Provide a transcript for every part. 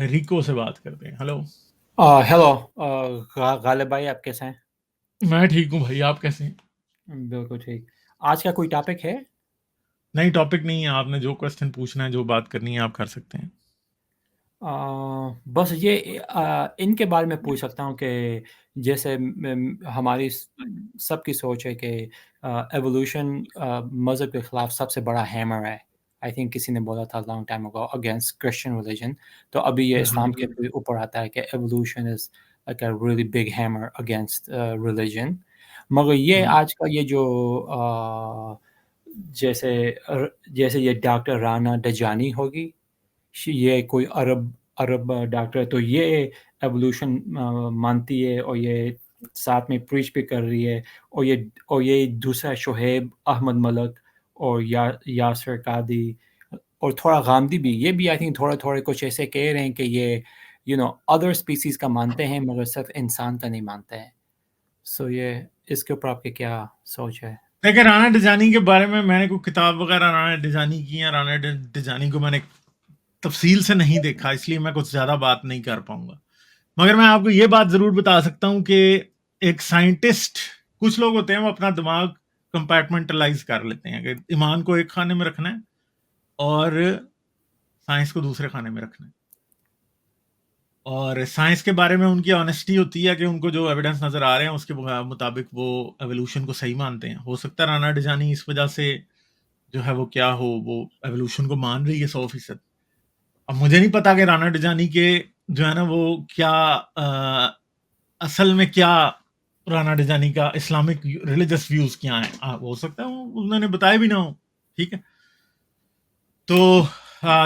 Rico سے بات کرتے ہیں. ہلو. ہیلو غالب بھائی، آپ کیسے ہیں؟ میں ٹھیک ہوں بھائی، آپ کیسے ہیں؟ بالکل ٹھیک. آج کا کوئی ٹاپک ہے؟ نہیں ٹاپک نہیں ہے، آپ نے جو کوسچن پوچھنا ہے، جو بات کرنی ہے آپ کر سکتے ہیں. بس یہ ان کے بارے میں پوچھ سکتا ہوں کہ جیسے ہماری سب کی سوچ ہے کہ ایوولوشن مذہب کے خلاف سب سے بڑا ہیمر ہے. آئی تھنک کسی نے بولا تھا long time ago against Christian religion. تو ابھی یہ اسلام کے اوپر آتا ہے کہ evolution is like a really big hammer against religion. مگر یہ آج کا یہ جو جیسے یہ ڈاکٹر رانا ڈجانی ہوگی، یہ کوئی عرب ڈاکٹر ہے، تو یہ ایوولوشن مانتی ہے اور یہ ساتھ میں پریچ بھی کر رہی ہے. اور یہ دوسرا شہیب احمد ملک اور یاسر قادی اور تھوڑا غامدی بھی، یہ بھی آئی تھنک تھوڑے کچھ ایسے کہہ رہے ہیں کہ یہ ادر اسپیسیز کا مانتے ہیں مگر صرف انسان کا نہیں مانتے ہیں. سو یہ اس کے اوپر آپ کی کیا سوچ ہے؟ دیکھیں، رانا ڈجانی کے بارے میں نے کوئی کتاب وغیرہ رانا ڈجانی کی ہیں. رانا ڈجانی کو میں نے تفصیل سے نہیں دیکھا، اس لیے میں کچھ زیادہ بات نہیں کر پاؤں گا. مگر میں آپ کو یہ بات ضرور بتا سکتا ہوں کہ ایک سائنٹسٹ، کچھ لوگ ہوتے ہیں وہ اپنا دماغ کمپارٹمنٹلائز کر لیتے ہیں کہ ایمان کو ایک خانے میں رکھنا ہے اور سائنس کو دوسرے خانے میں رکھنا ہے. اور سائنس کے بارے میں ان کی آنیسٹی ہوتی ہے کہ ان کو جو ایویڈنس نظر آ رہے ہیں اس کے مطابق وہ ایوولوشن کو صحیح مانتے ہیں. ہو سکتا ہے رانا ڈجانی اس وجہ سے جو ہے وہ کیا ہو، وہ ایوولوشن کو مان رہی ہے 100%. اب مجھے نہیں پتا کہ رانا ڈجانی کے جو ہے نا وہ کیا اصل میں کیا رانا ڈجانی کا اسلامک ریلیجس ویوز کیا ہیں. ہو سکتا ہے انہوں نے بتایا بھی نہ ہو. ٹھیک ہے، تو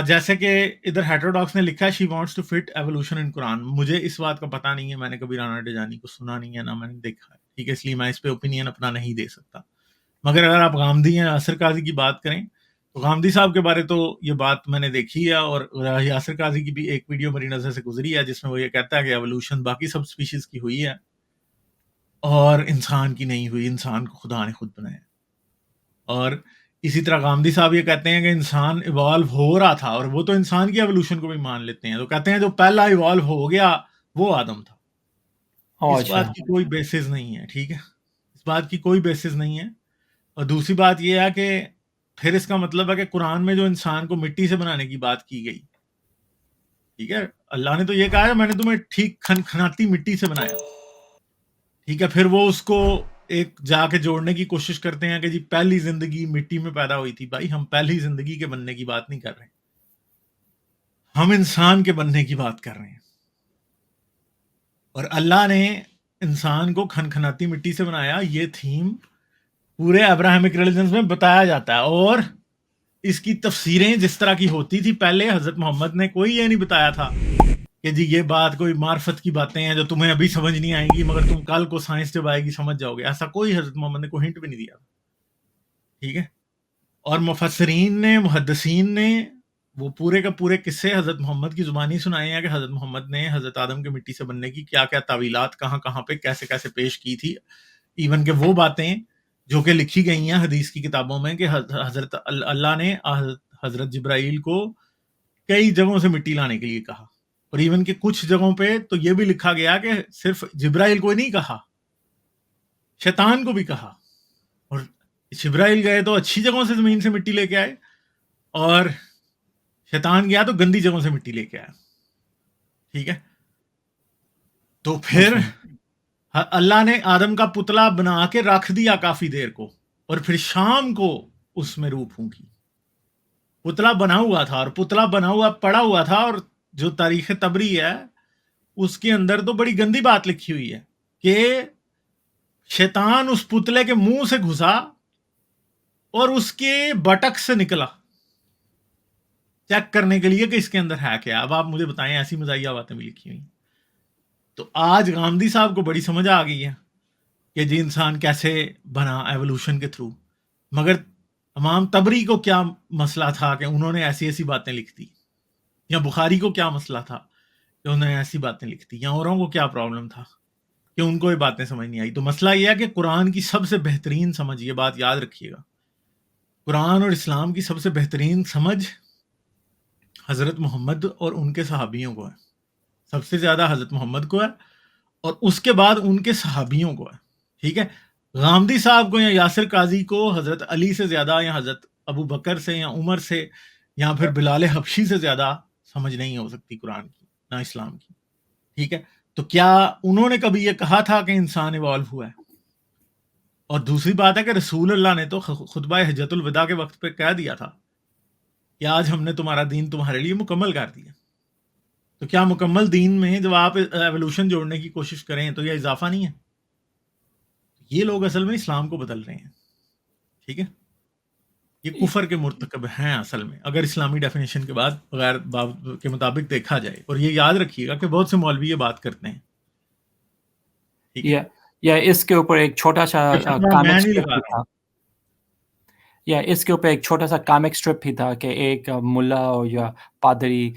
جیسے کہ ادھر ہیٹروڈاکس نے لکھا ہے she wants to fit evolution in Quran. مجھے اس بات کا پتہ نہیں ہے، میں نے کبھی رانا ڈجانی کو سنا نہیں ہے، نہ میں نے دیکھا ہے. ٹھیک ہے، اس لیے میں اس پہ اوپینین اپنا نہیں دے سکتا. مگر اگر آپ غامدی ہیں یاسر قاضی کی بات کریں تو غامدی صاحب کے بارے تو یہ بات میں نے دیکھی ہے، اور یاسر قاضی کی بھی ایک ویڈیو میری نظر سے گزری ہے جس میں وہ یہ کہتا ہے کہ ایوولوشن باقی سب سپیشیز کی ہوئی ہے اور انسان کی نہیں ہوئی، انسان کو خدا نے خود بنایا. اور اسی طرح غامدی صاحب یہ کہتے ہیں کہ انسان ایوالو ہو رہا تھا، اور وہ تو انسان کی ایوولوشن کو بھی مان لیتے ہیں. تو کہتے ہیں جو پہلا ایوالو ہو گیا وہ آدم تھا. اس اچھا. بات کی کوئی بیسس نہیں ہے. ٹھیک ہے، اس بات کی کوئی بیسس نہیں ہے. اور دوسری بات یہ ہے کہ پھر اس کا مطلب ہے کہ قرآن میں جو انسان کو مٹی سے بنانے کی بات کی گئی، ٹھیک ہے، اللہ نے تو یہ کہا ہے میں نے تمہیں ٹھیک کھنکھناتی مٹی سے بنایا. ٹھیک ہے، پھر وہ اس کو ایک جا کے جوڑنے کی کوشش کرتے ہیں کہ جی پہلی زندگی مٹی میں پیدا ہوئی تھی. بھائی ہم پہلی زندگی کے بننے کی بات نہیں کر رہے، ہم انسان کے بننے کی بات کر رہے ہیں. اور اللہ نے انسان کو کھنکھناتی مٹی سے بنایا. یہ تھیم پورے ابراہمک ریلیجنز میں بتایا جاتا ہے، اور اس کی تفسیریں جس طرح کی ہوتی تھی پہلے، حضرت محمد نے کوئی یہ نہیں بتایا تھا کہ جی یہ بات کوئی معرفت کی باتیں ہیں جو تمہیں ابھی سمجھ نہیں آئیں گی مگر تم کل کو سائنس جب آئے گی سمجھ جاؤ گے. ایسا کوئی حضرت محمد نے کوئی ہنٹ بھی نہیں دیا. ٹھیک ہے، اور مفسرین نے، محدثین نے وہ پورے کا پورے قصے حضرت محمد کی زبانی سنائے ہیں کہ حضرت محمد نے حضرت آدم کے مٹی سے بننے کی کیا کیا تعویلات کہاں کہاں پہ کیسے کیسے پیش کی تھی. ایون کہ وہ باتیں جو کہ لکھی گئی ہیں حدیث کی کتابوں میں کہ حضرت اللہ نے حضرت جبرائیل کو کئی جگہوں سے مٹی لانے کے لیے کہا. اور ایون کہ کچھ جگہوں پہ تو یہ بھی لکھا گیا کہ صرف جبرائیل کو نہیں کہا، شیطان کو بھی کہا. اور جبرائیل گئے تو اچھی جگہوں سے زمین سے مٹی لے کے آئے، اور شیطان گیا تو گندی جگہوں سے مٹی لے کے آیا. ٹھیک ہے، تو پھر اللہ نے آدم کا پتلا بنا کے رکھ دیا کافی دیر کو، اور پھر شام کو اس میں روح پھونکی. پتلا بنا ہوا تھا، اور پتلا بنا ہوا پڑا ہوا تھا. اور جو تاریخ تبری ہے اس کے اندر تو بڑی گندی بات لکھی ہوئی ہے کہ شیطان اس پتلے کے منہ سے گھسا اور اس کے بٹک سے نکلا چیک کرنے کے لیے کہ اس کے اندر ہے کیا. اب آپ مجھے بتائیں، ایسی مزاحیہ باتیں بھی لکھی ہوئی. تو آج غامدی صاحب کو بڑی سمجھ آ گئی ہے کہ جی انسان کیسے بنا ایوولوشن کے تھرو. مگر امام تبری کو کیا مسئلہ تھا کہ انہوں نے ایسی ایسی باتیں لکھ دی، یا بخاری کو کیا مسئلہ تھا کہ انہوں نے ایسی باتیں لکھ دی، یا اوروں کو کیا پرابلم تھا کہ ان کو یہ باتیں سمجھ نہیں آئی. تو مسئلہ یہ ہے کہ قرآن کی سب سے بہترین سمجھ، یہ بات یاد رکھیے گا، قرآن اور اسلام کی سب سے بہترین سمجھ حضرت محمد اور ان کے صحابیوں کو ہے. سب سے زیادہ حضرت محمد کو ہے اور اس کے بعد ان کے صحابیوں کو ہے. ٹھیک ہے. غامدی صاحب کو یا یاسر قاضی کو حضرت علی سے زیادہ یا حضرت ابو بکر سے یا عمر سے یا پھر بلال حبشی سے زیادہ سمجھ نہیں ہو سکتی قرآن کی نہ اسلام کی. ٹھیک ہے. تو کیا انہوں نے کبھی یہ کہا تھا کہ انسان ایوالو ہوا ہے؟ اور دوسری بات ہے کہ رسول اللہ نے تو خطبہ حجۃ الوداع کے وقت پہ کہہ دیا تھا کہ آج ہم نے تمہارا دین تمہارے لیے مکمل کر دیا. تو کیا مکمل دین میں جب آپ ایوولوشن جوڑنے کی کوشش کریں تو یہ اضافہ نہیں ہے؟ یہ لوگ اصل میں اسلام کو بدل رہے ہیں. ٹھیک ہے. یہ کفر کے مرتکب ہیں اصل میں اگر اسلامی ڈیفینیشن کے بعد غیر کے مطابق دیکھا جائے. اور یہ یاد رکھیے گا کہ بہت سے مولوی یہ بات کرتے ہیں. ٹھیک ہے. یا اس کے اوپر ایک چھوٹا سا میں نہیں لگا رہا. یا اس کے اوپر ایک چھوٹا سا کامک اسٹرپ بھی تھا کہ ایک ملا یا پادری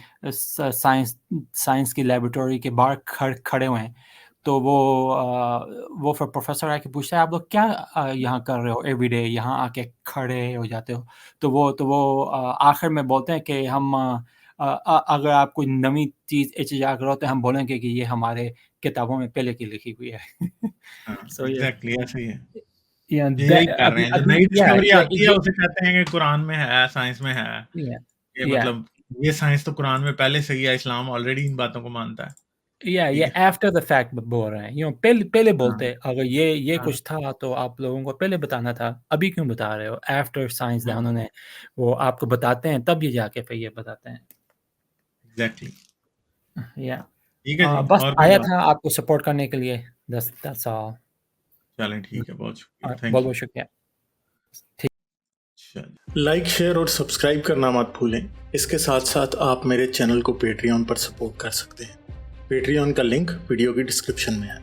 سائنس کی لیبورٹری کے باہر کھڑے ہوئے ہیں. تو وہ پھر پروفیسر آ کے پوچھتا ہے آپ لوگ کیا یہاں کر رہے ہو ایوری ڈے, یہاں آ کے کھڑے ہو جاتے ہو. تو وہ آخر میں بولتے ہیں کہ ہم اگر آپ کوئی نئی چیز ایجاد کرو تو ہم بولیں گے کہ یہ ہمارے کتابوں میں پہلے کی لکھی ہوئی ہے. ایگزیکٹلی ایسے ہی ہے. یہی کر رہے ہیں. جو نئی ڈسکوری آتی ہے اسے کہتے ہیں کہ قرآن میں ہے, سائنس میں ہے. یہ مطلب یہ سائنس تو قرآن میں پہلے سے ہی ہے, اسلام آلریڈی ان باتوں کو مانتا ہے. یہ آفٹر دا فیکٹ بول رہے ہیں. پہلے بولتے اگر یہ کچھ تھا تو آپ لوگوں کو پہلے بتانا تھا, ابھی کیوں بتا رہے ہو؟ آفٹر سائنس دانوں نے وہ آپ کو بتاتے ہیں تب یہ جا کے پھر یہ بتاتے ہیں. ایگزیکٹلی. بس آیا تھا آپ کو سپورٹ کرنے کے لیے. چلیں ٹھیک ہے, بہت شکریہ. بہت شکریہ. لائک, شیئر اور سبسکرائب کرنا مت بھولیں. اس کے ساتھ ساتھ آپ میرے چینل کو پیٹریون پر سپورٹ کر سکتے ہیں. پیٹریون کا لنک ویڈیو کی ڈسکرپشن میں ہے.